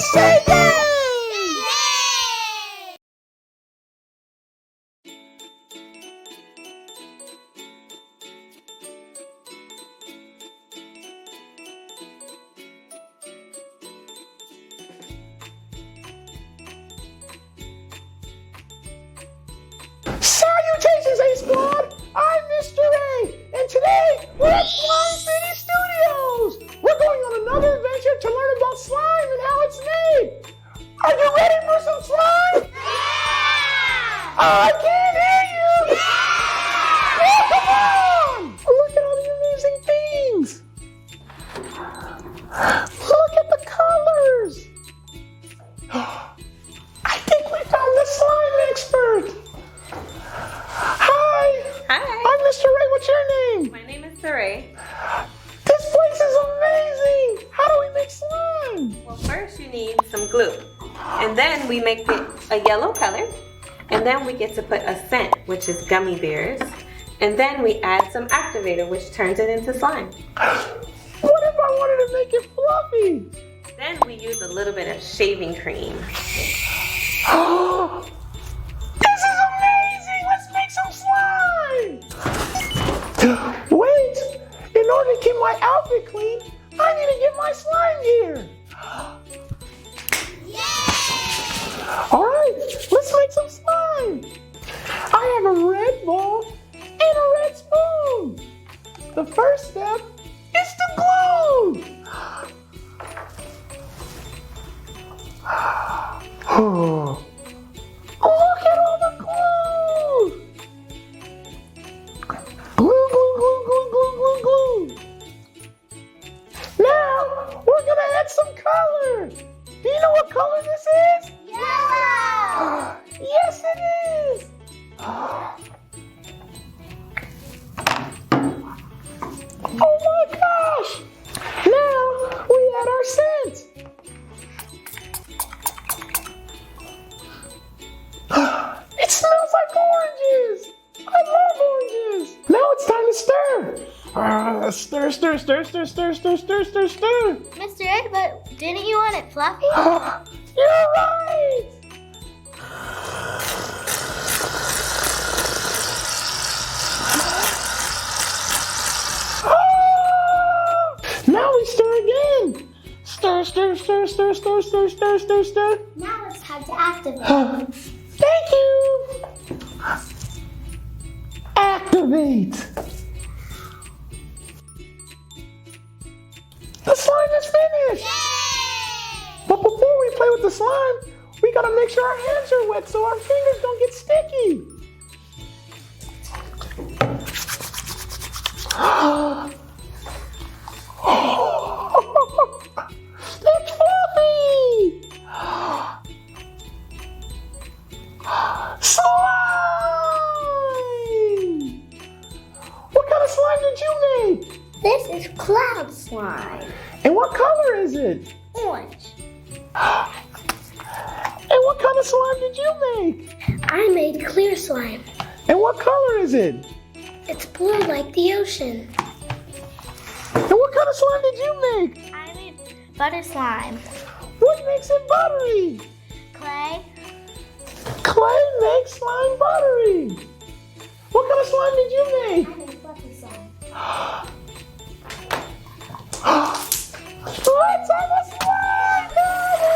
say yay! Salutations, A Squad! I'm Mr. A, and today we're at Slime City Studios! We're going on another adventure to learn about slime and how it's made! Are you ready for some slime? Yeah! I can't hear you! Yeah! Oh, come on! Look at all the amazing things! Look at the colors! I think we found the slime expert! Hi. I'm Mr. Ray. What's your name? My name is Saray. This place is amazing. How do we make slime? Well, first you need some glue. And then we make it a yellow color. And then we get to put a scent, which is gummy bears. And then we add some activator, which turns it into slime. What if I wanted to make it fluffy? Then we use a little bit of shaving cream. This is amazing! Let's make some slime! Wait! In order to keep my outfit clean, I need to get my slime gear! Alright, let's make some slime! I have a red bowl and a red spoon! The first step is to glue! Look at all the glue! Glue, glue, glue, glue, glue, glue, glue. Now, we're gonna add some color. Do you know what color this is? Yellow! Yes, it is! Oh my gosh! Now, we add our scent. It smells like oranges! I love oranges! Now it's time to stir! Stir, stir, stir, stir, stir, stir, stir, stir, stir! Mr. A, but didn't you want it fluffy? You're right! Now we stir again! Stir, stir, stir, stir, stir, stir, stir, stir, stir. Now it's time to activate. Thank you! Activate! The slime is finished! Yay! But before we play with the slime, we gotta make sure our hands are wet so our fingers don't get sticky. It's fluffy! Slime! What kind of slime did you make? This is cloud slime. And what color is it? Orange. And what kind of slime did you make? I made clear slime. And what color is it? It's blue like the ocean. And what kind of slime did you make? I made butter slime. What makes it buttery? Clay. Clay makes slime buttery. What kind of slime did you make? I made fluffy slime. Let's have a slime party!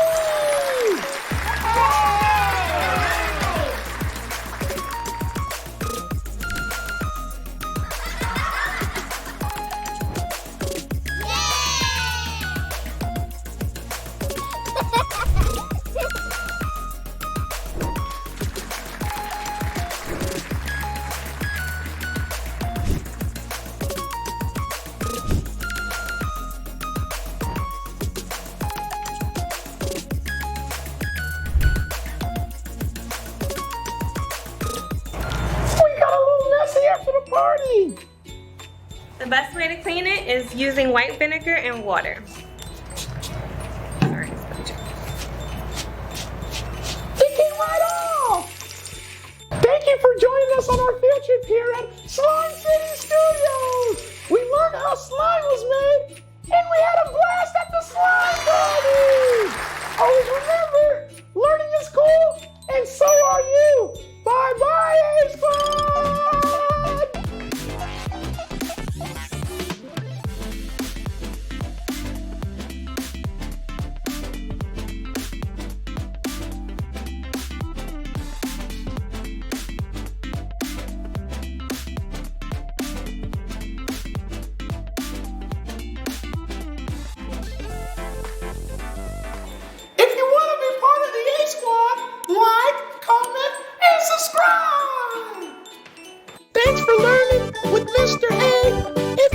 After the party. The best way to clean it is using white vinegar and water. Sorry. It came right off. Thank you for joining us on our field trip here at Slime City Studios. We learned how slime was made, and we had a blast at the slime party. Oh, we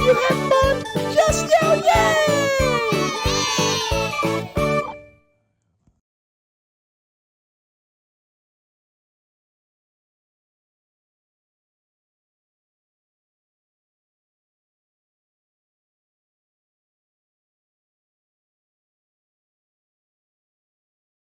you have